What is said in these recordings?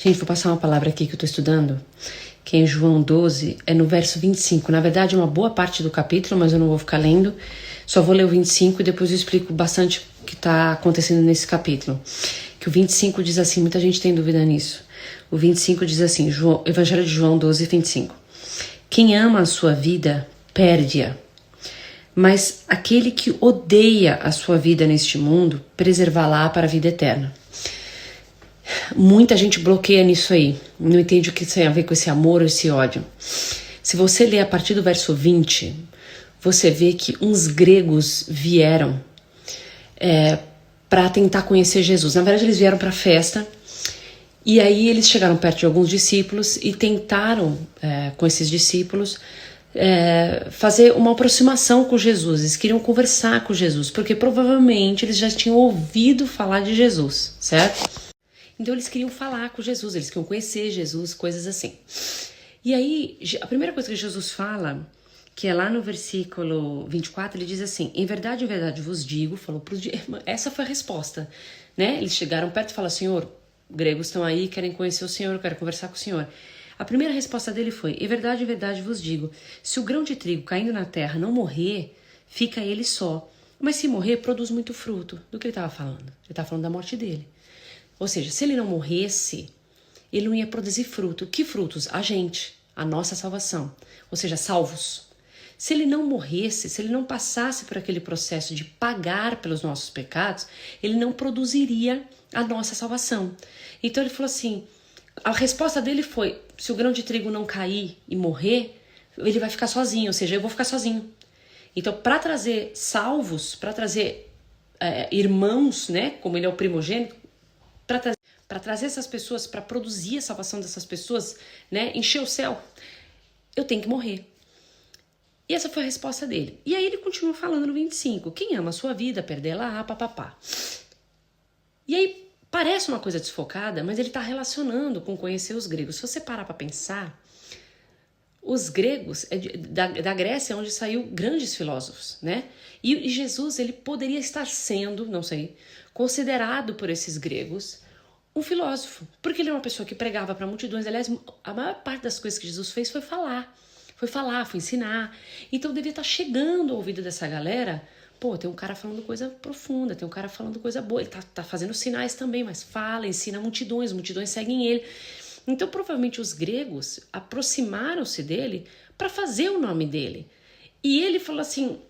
Gente, vou passar uma palavra aqui que eu tô estudando, que é em João 12, é no verso 25. Na verdade, é uma boa parte do capítulo, mas eu não vou ficar lendo. Só vou ler o 25 e depois eu explico bastante o que tá acontecendo nesse capítulo. Que o 25 diz assim, muita gente tem dúvida nisso. O 25 diz assim, Evangelho de João 12, 25. Quem ama a sua vida, perde-a. Mas aquele que odeia a sua vida neste mundo, preservá-la para a vida eterna. Muita gente bloqueia nisso aí, não entende o que tem a ver com esse amor ou esse ódio. Se você ler a partir do verso 20, você vê que uns gregos vieram para tentar conhecer Jesus. Na verdade, eles vieram para a festa e aí eles chegaram perto de alguns discípulos e tentaram, com esses discípulos, fazer uma aproximação com Jesus. Eles queriam conversar com Jesus, porque provavelmente eles já tinham ouvido falar de Jesus, certo? Então eles queriam falar com Jesus, eles queriam conhecer Jesus, coisas assim. E aí, a primeira coisa que Jesus fala, que é lá no versículo 24, ele diz assim, em verdade vos digo, falou para os... Essa foi a resposta, né? Eles chegaram perto e falaram, Senhor, gregos estão aí, querem conhecer o Senhor, querem conversar com o Senhor. A primeira resposta dele foi, em verdade vos digo, se o grão de trigo caindo na terra não morrer, fica ele só. Mas se morrer, produz muito fruto. Do que ele estava falando? Ele estava falando da morte dele. Ou seja, se ele não morresse, ele não ia produzir fruto. Que frutos? A gente, a nossa salvação. Ou seja, salvos. Se ele não morresse, se ele não passasse por aquele processo de pagar pelos nossos pecados, ele não produziria a nossa salvação. Então ele falou assim, a resposta dele foi, se o grão de trigo não cair e morrer, ele vai ficar sozinho, ou seja, eu vou ficar sozinho. Então, para trazer salvos, para trazer irmãos, né, como ele é o primogênito, para trazer essas pessoas, para produzir a salvação dessas pessoas, né, encher o céu, eu tenho que morrer. E essa foi a resposta dele. E aí ele continua falando no 25, quem ama a sua vida, perdê-la, papapá. E aí parece uma coisa desfocada, mas ele está relacionando com conhecer os gregos. Se você parar para pensar, os gregos, da Grécia, onde saiu grandes filósofos, né? E Jesus, ele poderia estar sendo, não sei, considerado por esses gregos um filósofo, porque ele é uma pessoa que pregava para multidões. Aliás, a maior parte das coisas que Jesus fez foi falar, foi ensinar. Então devia estar chegando ao ouvido dessa galera, pô, tem um cara falando coisa profunda, tem um cara falando coisa boa, ele tá fazendo sinais também, mas fala, ensina multidões seguem ele. Então provavelmente os gregos aproximaram-se dele para fazer o nome dele. E ele falou assim,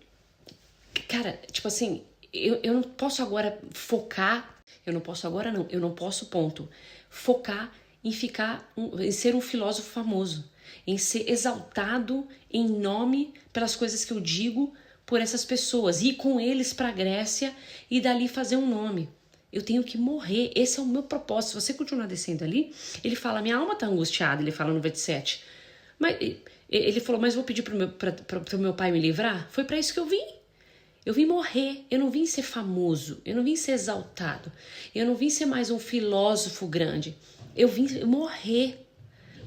cara, tipo assim, eu não posso agora focar, eu não posso, ponto, focar em ser um filósofo famoso, em ser exaltado em nome pelas coisas que eu digo por essas pessoas, ir com eles para a Grécia e dali fazer um nome. Eu tenho que morrer, esse é o meu propósito. Se você continuar descendo ali, ele fala, minha alma está angustiada, ele fala no 27. Mas ele falou, mas vou pedir para o meu pai me livrar? Foi para isso que eu vim. Eu vim morrer, eu não vim ser famoso, eu não vim ser exaltado, eu não vim ser mais um filósofo grande. Eu vim morrer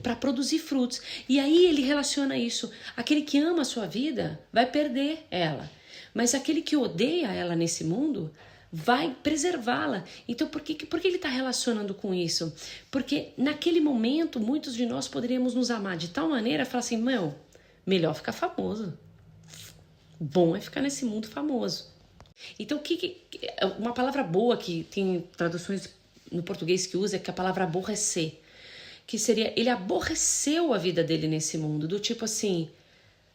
para produzir frutos. E aí ele relaciona isso. Aquele que ama a sua vida vai perder ela. Mas aquele que odeia ela nesse mundo vai preservá-la. Então por que ele está relacionando com isso? Porque naquele momento muitos de nós poderíamos nos amar de tal maneira, falar assim, melhor ficar famoso. Bom é ficar nesse mundo famoso. Então uma palavra boa que tem traduções no português que usa é que a palavra aborrecer, que seria, ele aborreceu a vida dele nesse mundo, do tipo assim,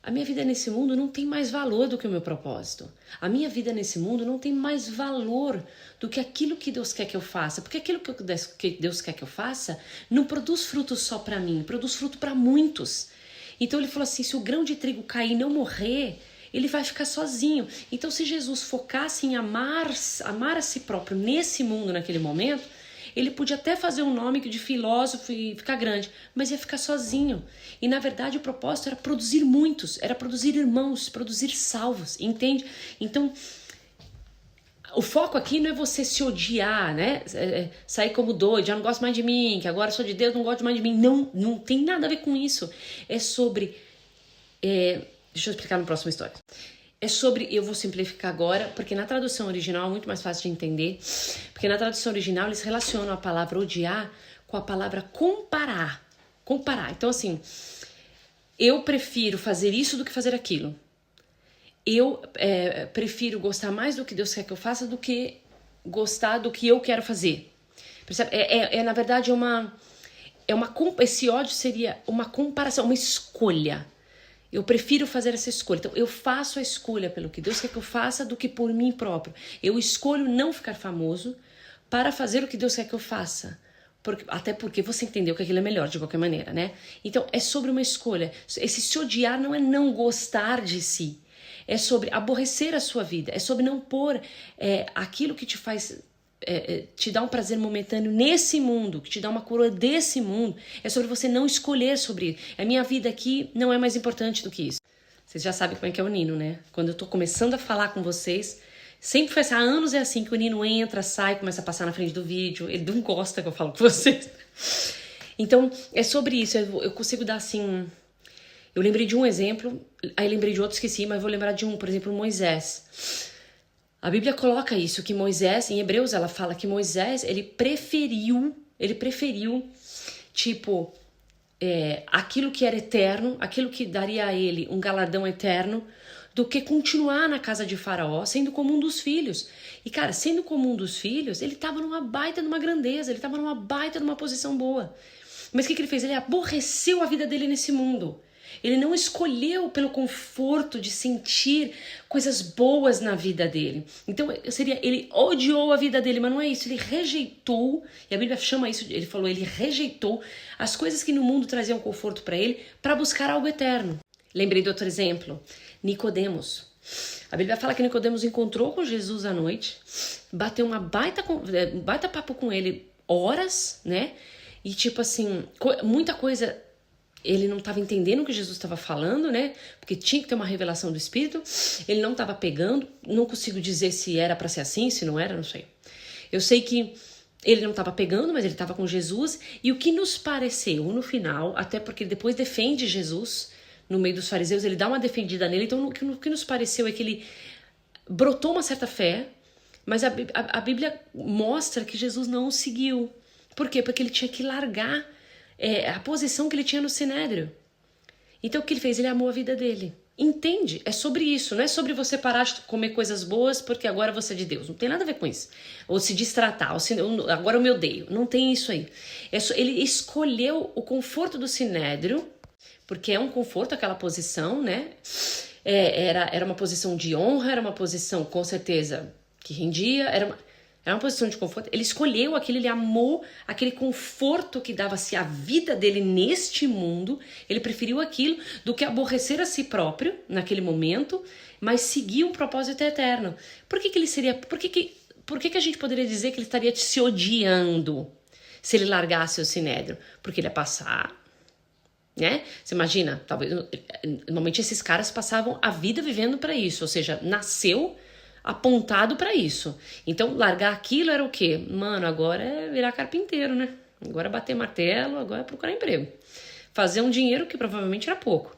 a minha vida nesse mundo não tem mais valor do que o meu propósito. A minha vida nesse mundo não tem mais valor do que aquilo que Deus quer que eu faça. Porque aquilo que Deus quer que eu faça não produz frutos só para mim, produz fruto para muitos. Então ele falou assim, se o grão de trigo cair e não morrer, ele vai ficar sozinho. Então se Jesus focasse em amar a si próprio nesse mundo, naquele momento, ele podia até fazer um nome de filósofo e ficar grande, mas ia ficar sozinho. E na verdade o propósito era produzir muitos, era produzir irmãos, produzir salvos, entende? Então o foco aqui não é você se odiar, né? Sair como doido, já não gosto mais de mim, que agora sou de Deus, não gosto mais de mim. Não tem nada a ver com isso. É sobre... deixa eu explicar na próxima história. É sobre, eu vou simplificar agora, porque na tradução original é muito mais fácil de entender, porque na tradução original eles relacionam a palavra odiar com a palavra comparar. Comparar. Então, assim, eu prefiro fazer isso do que fazer aquilo. Eu prefiro gostar mais do que Deus quer que eu faça do que gostar do que eu quero fazer. Percebe? Na verdade, esse ódio seria uma comparação, uma escolha. Eu prefiro fazer essa escolha. Então, eu faço a escolha pelo que Deus quer que eu faça do que por mim próprio. Eu escolho não ficar famoso para fazer o que Deus quer que eu faça. Até porque você entendeu que aquilo é melhor de qualquer maneira, né? Então, é sobre uma escolha. Esse se odiar não é não gostar de si. É sobre aborrecer a sua vida. É sobre não pôr aquilo que te faz... te dá um prazer momentâneo nesse mundo, que te dá uma coroa desse mundo. É sobre você não escolher sobre... A minha vida aqui não é mais importante do que isso. Vocês já sabem como é que é o Nino, né? Quando eu tô começando a falar com vocês... Sempre foi assim, há anos é assim, que o Nino entra, sai, começa a passar na frente do vídeo. Ele não gosta que eu falo com vocês. Então, é sobre isso. Eu consigo dar assim... Eu lembrei de um exemplo, aí lembrei de outro, esqueci, mas vou lembrar de um, por exemplo, Moisés. A Bíblia coloca isso, que Moisés, em Hebreus, ela fala que Moisés, ele preferiu, tipo, aquilo que era eterno, aquilo que daria a ele um galardão eterno, do que continuar na casa de Faraó, sendo como um dos filhos. E, cara, sendo como um dos filhos, ele estava numa baita, numa grandeza, ele estava numa baita, numa posição boa. Mas o que ele fez? Ele aborreceu a vida dele nesse mundo. Ele não escolheu pelo conforto de sentir coisas boas na vida dele. Então, ele odiou a vida dele, mas não é isso. Ele rejeitou, e a Bíblia chama isso, ele falou, ele rejeitou as coisas que no mundo traziam conforto para ele, para buscar algo eterno. Lembrei de outro exemplo, Nicodemos. A Bíblia fala que Nicodemos encontrou com Jesus à noite, bateu uma baita papo com ele horas, né? E tipo assim, muita coisa... Ele não estava entendendo o que Jesus estava falando, né? Porque tinha que ter uma revelação do Espírito. Ele não estava pegando. Não consigo dizer se era para ser assim, se não era, não sei. Eu sei que ele não estava pegando, mas ele estava com Jesus. E o que nos pareceu no final, até porque ele depois defende Jesus no meio dos fariseus, ele dá uma defendida nele. Então, o que nos pareceu é que ele brotou uma certa fé, mas a Bíblia mostra que Jesus não o seguiu. Por quê? Porque ele tinha que largar a posição que ele tinha no Sinédrio. Então o que ele fez? Ele amou a vida dele. Entende? É sobre isso. Não é sobre você parar de comer coisas boas porque agora você é de Deus. Não tem nada a ver com isso. Ou se distratar. Agora eu me odeio. Não tem isso aí. Ele escolheu o conforto do Sinédrio, porque é um conforto aquela posição, né? Era uma posição de honra, era uma posição com certeza que rendia, era uma posição de conforto. Ele escolheu aquilo, ele amou aquele conforto que dava-se a vida dele neste mundo. Ele preferiu aquilo do que aborrecer a si próprio naquele momento, mas seguir um propósito eterno. Por que a gente poderia dizer que ele estaria se odiando se ele largasse o Sinédrio? Porque ele ia passar, né? Você imagina, talvez, normalmente esses caras passavam a vida vivendo para isso, ou seja, nasceu apontado para isso. Então, largar aquilo era o quê? Mano, agora é virar carpinteiro, né? Agora é bater martelo, agora é procurar emprego. Fazer um dinheiro que provavelmente era pouco.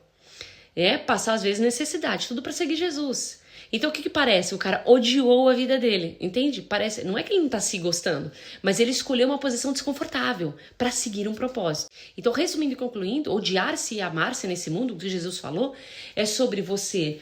Passar às vezes necessidade, tudo para seguir Jesus. Então, o que parece? O cara odiou a vida dele, entende? Parece, não é que ele não tá se gostando, mas ele escolheu uma posição desconfortável para seguir um propósito. Então, resumindo e concluindo, odiar-se e amar-se nesse mundo, o que Jesus falou, é sobre você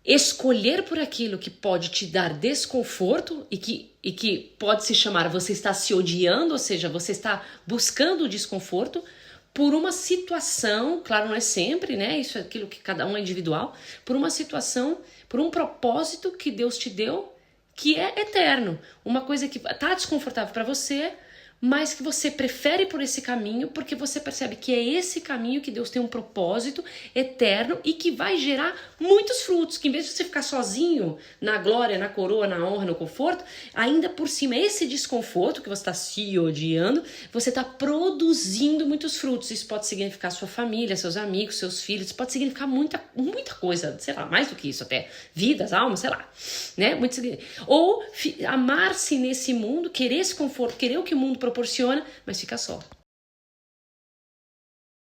escolher por aquilo que pode te dar desconforto e que pode se chamar você está se odiando, ou seja, você está buscando o desconforto por uma situação, claro, não é sempre, né? Isso é aquilo que cada um é individual, por uma situação, por um propósito que Deus te deu, que é eterno. Uma coisa que está desconfortável para você, mas que você prefere por esse caminho porque você percebe que é esse caminho que Deus tem um propósito eterno e que vai gerar muitos frutos, que em vez de você ficar sozinho na glória, na coroa, na honra, no conforto, ainda por cima esse desconforto que você está se odiando, você está produzindo muitos frutos. Isso pode significar sua família, seus amigos, seus filhos, pode significar muita coisa, sei lá, mais do que isso até, vidas, almas, sei lá, né? Ou amar-se nesse mundo, querer esse conforto, querer o que o mundo proporciona, mas fica só.